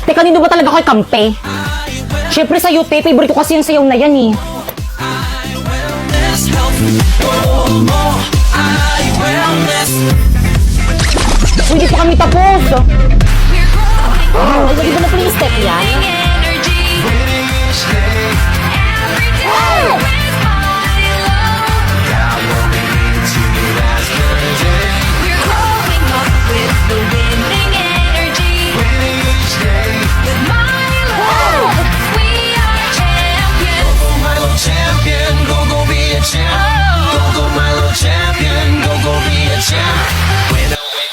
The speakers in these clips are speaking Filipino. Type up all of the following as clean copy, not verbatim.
Teka, nino ba talaga kayo kampe? Siyempre sa'yo, te. Favorite ko kasi yung sayaw na yan, eh. Hindi pa kami tapos. Ay, lagi ba na pala yung step yan?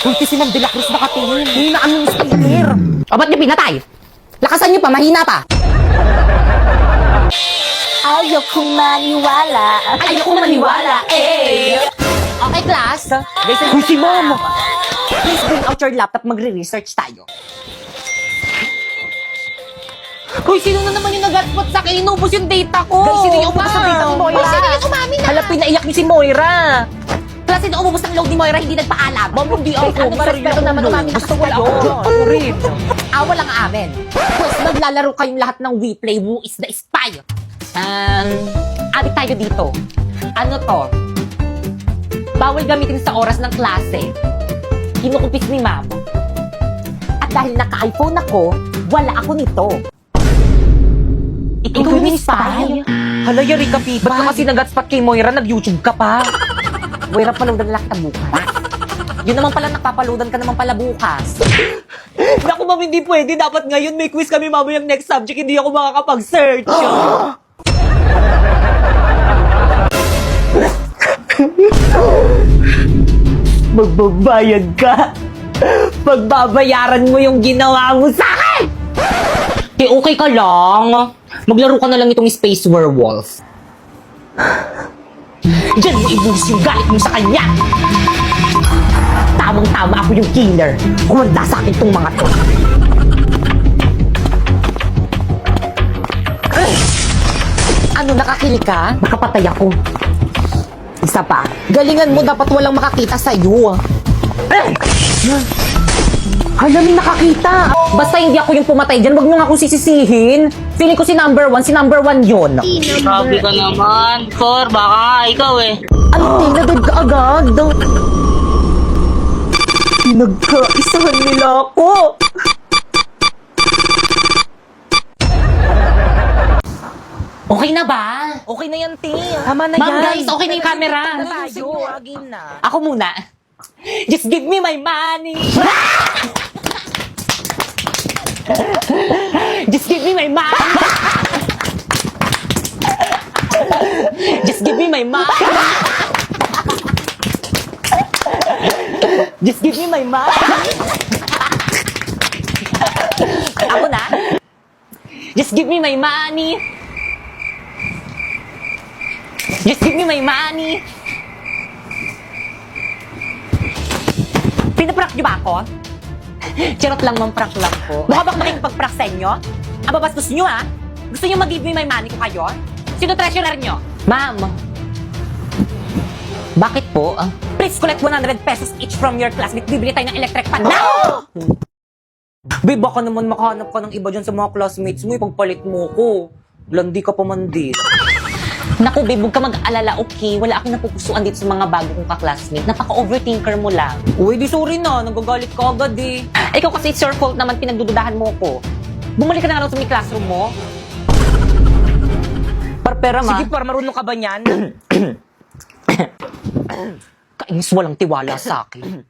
Uy, si Ma'am De La Cruz nakatingin. Hindi na aming speaker. O, ba't niyo pinatay? Lakasan niyo pa, mahina pa. Ayaw kong maniwala. Ayoko maniwala, eh. Okay, class. Uy, si Ma'am. Please bring out your laptop, magre-research tayo. Uy, sino na naman yung nag-hotspot sa akin? Inubos yung data ko. Guys, sino yung umubos ng data ni Moira? Uy, sino yung umamin na? Hala, pinaiyak niyo si Moira. Plus, sino umubos ng load ni Moira, hindi nagpaalam. Ma'am, hindi ako. Ano ba respeto naman umamin na kasi kayo? Ako rin. Awa lang amin. Pues, maglalaro kayong lahat ng We Play Who is the Spy. Adik tayo dito. Ano to? Bawal gamitin sa oras ng klase. Kinukupis ni Ma'am. At dahil naka-iPhone ako, wala ako nito. Ikaw yung spy? Hala, yari ka, Pipa. Ba't ka kasi nag-hotspot kay Moira? Nag-YouTube ka pa. Moira, paloadan na kita bukas. Yun naman pala, nakapaloadan ka naman pala bukas. Naku, Ma'am, hindi pwede. Dapat ngayon may quiz kami mamayang next subject. Hindi ako makakapag-search. Magbabayad ka. Pagbabayaran mo yung ginawa mo sa akin. Okay ka lang. Maglaro ka na lang itong Space Werewolf. Diyan mo ibus yung galit mo sa kanya. Tamang-tama ako yung killer. Kumanda sa akin itong mga to. Ano, nakakilig ka? Nakapatay ako. Isa pa. Galingan mo, dapat walang makakita sa'yo. Hala, may nakakita. Basta hindi ako yung pumatay dyan, wag nyo nga akong sisisihin. Feeling ko si number one yun. Grabe ka naman, Cor. Baka nga ikaw eh. Ano, tinagad ka agad? Pinagkaisahan nila ako. Okay na ba? Okay na yan, Ting. Tama na yan. Ma'am, guys, okay na yung camera. Game na. Ako muna. Just give me my money. Just give me my money. Just give me my money. Just give me my money. Ako na. Just give me my money. Just give me my money. Pinaprank niyo ba ako? Charot lang, ma'am, prank lang po. Mukha ba makikipag-prank sa inyo? Ang babastos niyo, ha? Gusto niyo mag-give me my money ko kayo? Sino treasurer niyo? Ma'am. Bakit po? Please collect 100 pesos each from your classmate. Bibili tayo ng electric fan. No! Babe, baka naman makahanap ka ng iba dyan sa mga classmates mo. Ipagpalit mo ko. Landi ka pa man din. Naku, babe, huwag ka mag-alala, okay? Wala akong napupusuan dito sa mga bago kong ka-classmate. Napaka-overthinker mo lang. Uy, di sorry na. Nagagalit ka agad eh. Ikaw kasi it's your fault naman, pinagdududahan mo ko. Bumalik ka na lang sa may classroom mo. Pera, ma. Sige, marunong ka ba niyan? Kainis, walang tiwala sa akin.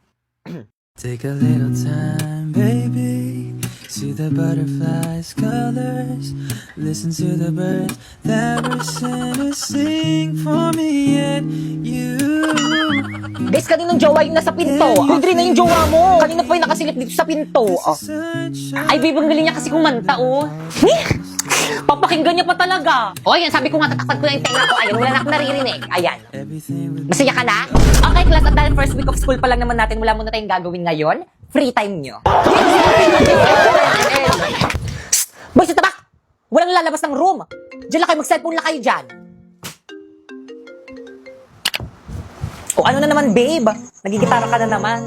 Take a little time, baby. See the butterflies' colors. Listen to the birds that were sent to sing for me and you. Guys, kaninong jowa yung nasa pinto? Hindi na yung jowa mo. Kanina pa yung nakasilip dito sa pinto. Ay, babe, ang galing niya kasi kumanta, oh. Papakinggan niya pa talaga. O, ayan, sabi ko nga, tatakpan ko na yung tenga ko. Ayan, wala na akong naririnig. Ayan. Masaya ka na? Okay, class, at dahil first week of school pa lang naman natin, wala muna tayong gagawin ngayon. Free time nyo. Boy, sa tabak! Walang lalabas ng room. Diyan lang kayo, mag-cellphone lang kayo dyan. O, ano na naman, babe? Nagigitara ka na naman.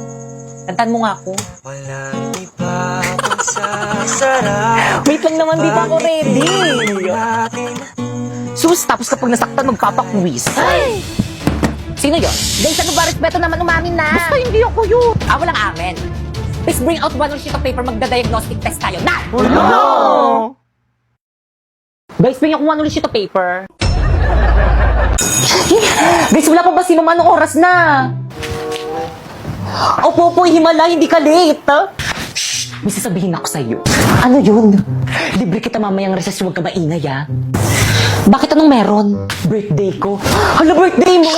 Kantahan mo nga ako. Walang iba Wait lang naman, di pa ako ready. Sus, tapos kapag nasaktan, magpapakwis. Ay! Sino yun? Guys, ano ba? Respeto naman umamin na. Basta hindi ako yun. Walang amen. Please bring out one sheet of paper, magda-diagnostic test tayo. Na! No! Guys, bring ako one sheet of paper. Guys, wala pa ba si Ma'am? Anong oras na? Opo, himala, hindi ka late. May sasabihin ako sa'yo. Ano yun? Libre kita mamayang recess, huwag ka maingay, ha? Bakit anong meron? Birthday ko. Hala, birthday mo!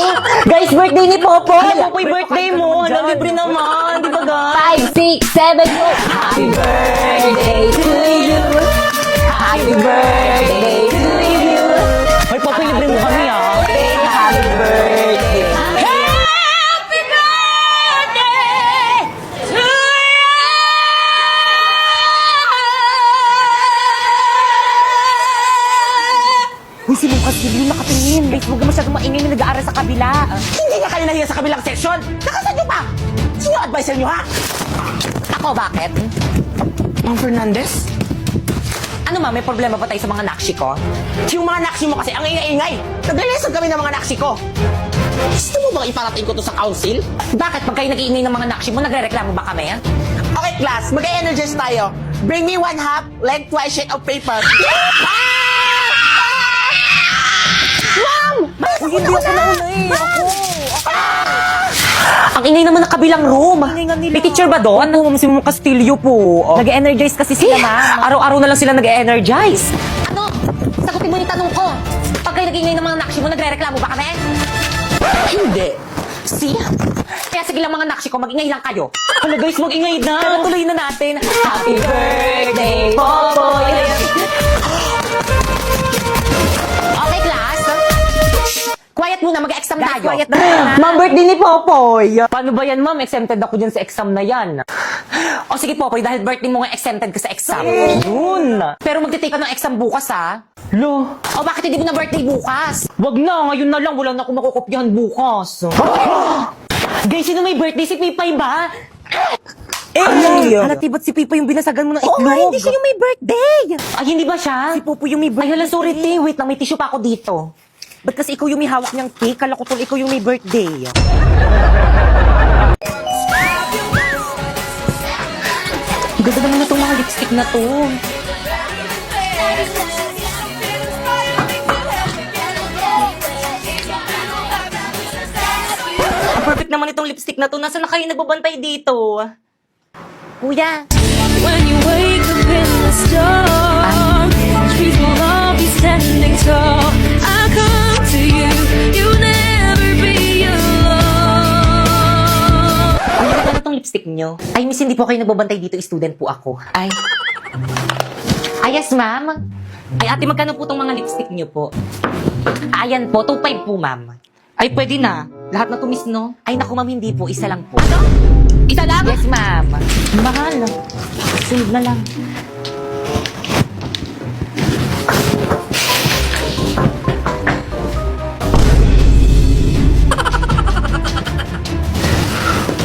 Guys, birthday ni Popo! Hala, Popoy, birthday mo! Hala, libre naman! Di ba, guys? 5, 6, 7, 8. Happy birthday to you! Happy birthday to you! Hoy, Popoy, libre mo kami, ha? Happy birthday! Happy birthday to you! Uy, si Lucas, hindi nakatingin. Guys, huwag ka masyadong maingay na nag-aaral sa kabila. Hindi niya kayo nahiya sa kabilang section. Nakasan niyo pa! Sino advisor niyo, ha? Ako, bakit? Ma'am Fernandez? Ano ma, may problema ba tayo sa mga nakshi ko? Yung mga nakshi mo kasi ang ingay-ingay. Naglilesson kami ng mga nakshi ko. Gusto mo bang iparating ko to sa council? Bakit? Pag kayo nag-iingay ng mga nakshi mo, nagre-reklamo ba kami? Okay, class. Mag-energize tayo. Bring me 1/2 lengthwise sheet of paper. Ma'am! Uy, hindi ako nauna eh. Ang ingay naman ng kabilang room. May teacher ba doon? Ano, si Ma'am Castillo po. Nag-energize kasi sila, ma'am. Araw-araw na lang sila nag-energize. Ano? Sagutin mo yung tanong ko. Pag kayo nag-ingay ng mga nakshi mo, nagre-reklamo ba kami? Hindi. See? Kaya sige lang mga nakshi ko, mag-ingay lang kayo. Hala guys, mag-ingay na. Pero tuloy na natin. Happy birthday, Popoy! Okay, class. Quiet muna, mag-exam tayo. Quiet na. Ma'am, birthday ni Popoy. Paano ba yan, ma'am? Exempted ako dyan sa exam na yan. O sige, Popoy, dahil birthday mo nga exempted ka sa exam. Yun. Pero magtitake ka ng exam bukas, ha? Lo. O bakit hindi mo na birthday bukas? Wag na, ngayon na lang. Wala na akong makukopyahan bukas. Guys, sino may birthday? Si Pipay ba? Halatibat si Pipa yung binasagan mo ng itlog. Oo, hindi siya yung may birthday. Ay, hindi ba siya? Si Popo yung may birthday. Ay, hala, sorry, te. Wait lang, may tissue pa ako dito. Ba't kasi ikaw yung may hawak niyang cake? Kala ko tol, ikaw yung may birthday. Ganda naman na itong mga lipstick na to. Ang perfect naman itong lipstick na to. Nasaan na kayo nagbabantay dito? Kuya. When you wake up in the storm, trees will all be standing tall. I'll come to you, you'll never be alone. Ang ganda na itong lipstick nyo. Ay, miss, hindi po kayo nagbabantay dito. Student po ako. Ay. Ay, yes, ma'am. Ay, ate, magkano po itong mga lipstick nyo po? Ayan po, 2.5 po, ma'am. Ay, pwede na. Lahat na to, miss, no? Ay, naku, ma'am, hindi po. Isa lang po. Ano? Isa lang? Yes, ma'am. Mahal. Sunod na lang.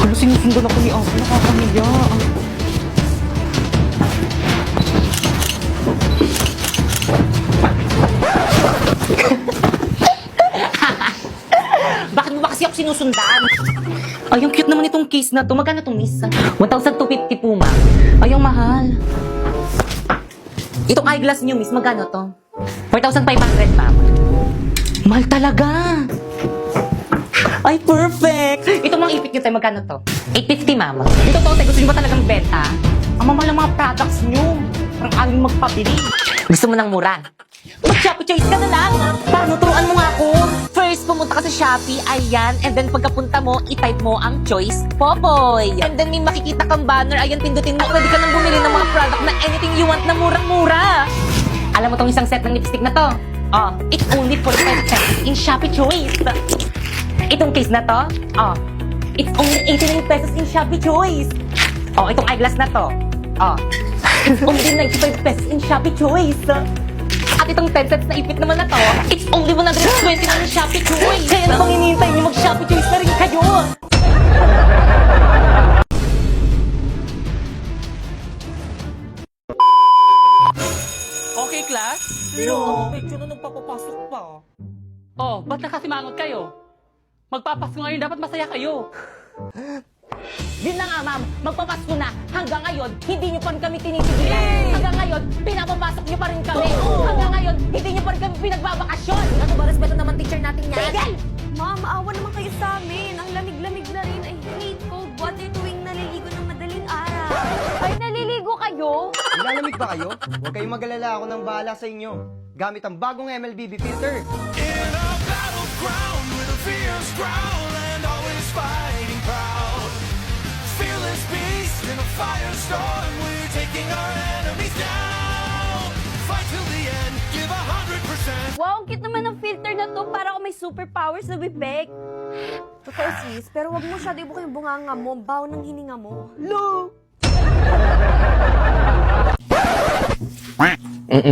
Ano, sinusundan ako ni Ate? Nakakamiya. Bakit mo ba kasi ako sinusundan? Ay, ang cute naman itong case na to. Magkano to, miss? 1,250 po, ma'am. Ay, ang mahal. Itong eyeglass niyo, miss, magkano to? 4,500, ma'am. Mahal talaga. Ay, perfect. Itong mga ipit niyo tayo, magkano to? 850, ma'am. Ito to, gusto niyo ba talagang benta? Ang mamahal ng mga products niyo. Parang aming magpapili. Gusto mo ng mura? Mag-Shopee Choice ka na lang. Paano, turuan mo nga ako. First, pumunta ka sa Shopee, ayan. And then, pagkapunta mo, i-type mo ang choice, Popoy. And then, may makikita kang banner, ayan, pindutin mo. Pwede ka nang bumili ng mga product na anything you want na murang-mura. Alam mo tong isang set ng lipstick na to? Oh, it's only 45 pesos in Shopee Choice. Itong case na to? Oh, it's only 89 pesos in Shopee Choice. Oh, itong eyeglass na to? Oh, it's only 95 pesos in Shopee Choice. At itong 10 sets na ipit naman na to, it's only 120 na in Shopee Choice. Kaya na bang hinihintay niyo mag-Shopee Choice na rin kayo? class? No. Medyo na nagpapapasok pa. Oh, ba't nakasimangot kayo? Magpapasko ngayon, dapat masaya kayo. Yun na nga, ma'am. Magpapasko na. Hanggang ngayon, hindi niyo pa rin kami tinitigilan. Hanggang ngayon, pinapapasok niyo pa rin kami. Hanggang ngayon, hindi niyo pa rin kami pinagbabakasyon. Ano ba, respeto naman teacher natin yan? Tigil! Ma'am, maawa naman kayo sa amin. Ang lamig-lamig na rin. I hate cold water tuwing naliligo ng madaling araw. Ay, naliligo kayo? Nilalamig ba kayo? Huwag kayong mag-alala, ako nang bahala sa inyo. Gamit ang bagong MLBB filter. In a battleground with a fierce growl and always fighting proud. Fearless beast in a firestorm, we're taking our enemies down. Fight till the end, give 100%. Wow, ang cute naman ng filter na to. Para ako may superpowers na bibig. Totoo sis, pero wag mo siya, di ba yung bunganga mo, baw ng hininga mo.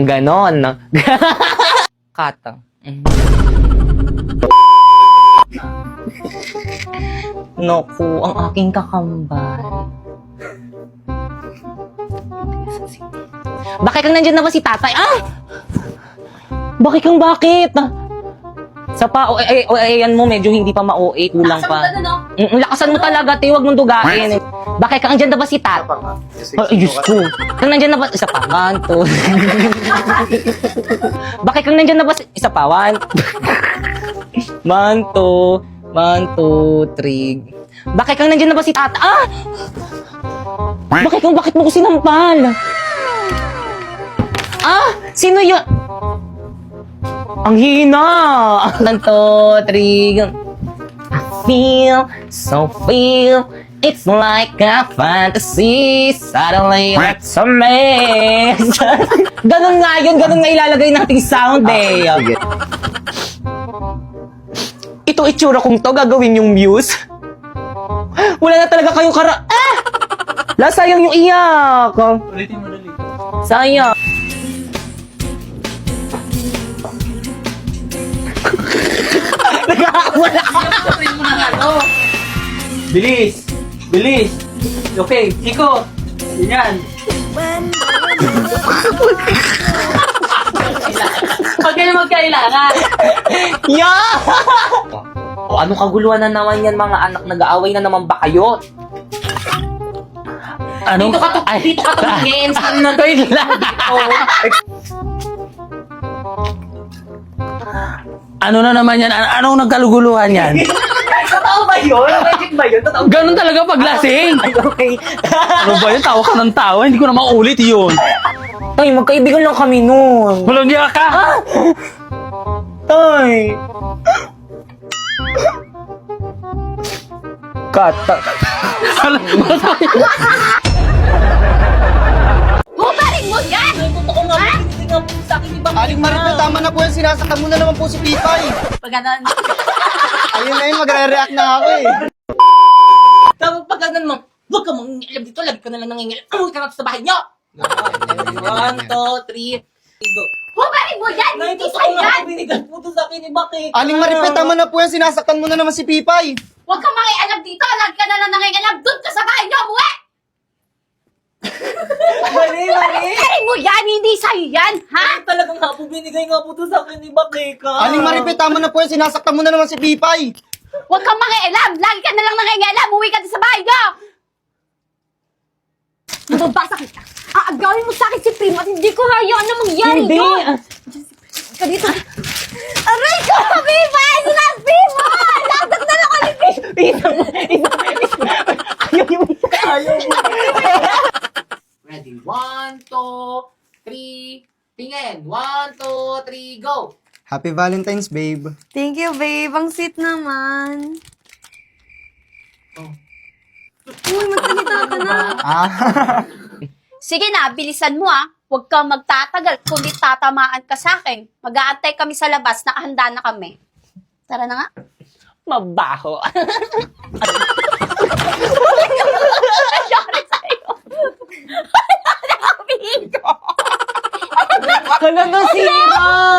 Ganon. Kata. Naku, ang aking kakambal. Bakit kang nandyan na ba si tatay? Ah! Bakit? Sa pa, ayan mo, medyo hindi pa ma-OA, kulang pa. Lakasan mo talaga, te, huwag mong dugain. Bakit kang nandyan na ba si tatay? Ay, Diyos ko. Kang nandyan na ba, isa pa, 1, 2. Bakit kang nandyan na ba, isa pa, 1, 2, 1, 2, 3. Bakit kang nandyan na ba si tata? Ah! Bakit mo ko sinampal? Ah! Sino yun? Ang hina! 1, 2, 3. Feel, it's like a fantasy. Suddenly, it's a mess. Ganun nga ilalagay nating sound eh. Ito itsura kong to, gagawin yung muse. Wala na talaga kayong sayang yung iyak. Ulitin mo dali. Sayang. Wala. Ulitin mo na nga, Bilis! Okay, Chico! Ganyan. Pag kayo magkailangan. Yeah! O ano kaguluhan na naman yan mga anak, nag-aaway na naman ba kayo? Ano? Dito ka tumingin. Saan na wait lang. Ano na naman yan? Anong nagkaluguluhan yan? Totoo ba yun? Magic ba yun? Totoo ba? Ganun talaga pag lasing! Okay. Ano ba yun? Tawa ka ng tawa. Hindi ko na maulit yun. Ay, magkaibigan lang kami nun. Walang diya ka! Ay. Kata. Hubarin mo yan! Totoo nga, hindi nga po sa akin ibang Aling Maribel, tama na po yan. Sinasaktan mo na naman po si Pipay. Pag ganon. Ayun na yun, magre-react na ako eh. Tapos pag ganun mo, huwag ka mangingilam dito, lagi ka na lang nangingilam. Huwag ka na sa bahay niyo. 1, 2, 3, go. Hubarin mo yan! Nay, Hindi totoo sa'yo nga, yan! binigay po to sa akin ni Bakit. Aling Maribel, tama na po yan. Sinasaktan mo na naman si Pipay. Huwag kang makialam dito! Lagi ka na lang nangingalam! Doon ka sa bahay niyo! Umuwi! Mali. Hubarin mo yan! Hindi sa'yo yan! Ha? Talagang nga po, binigay nga po to sa akin ni Bakit. Aling Maribel, tama na po yan. Sinasaktan mo na naman si Pipay. Huwag kang makialam! Lagi ka na lang nangingalam! Umuwi ka din sa bahay niyo! Mababasa kita! Aagawin mo sa akin si Primo at hindi ko hayaan na mangyari Hindi. yun! Ka dito! Aray ko! Viva! Sinabi mo! Lagat na lang ulit! Ayaw mo. Ready? 1, 2, 3. Tingin. 1, 2, 3, go. Happy Valentine's, babe. Thank you, babe. Ang sweet naman. Uy, magsalita ka na. Sige na, bilisan mo ah. Huwag kang magtatagal, kundi tatamaan ka sa akin. Mag-aantay kami sa labas, nakahanda na kami. Tara na nga. Mabaho. Sorry sa'yo. Wala na kami. Hala na sira.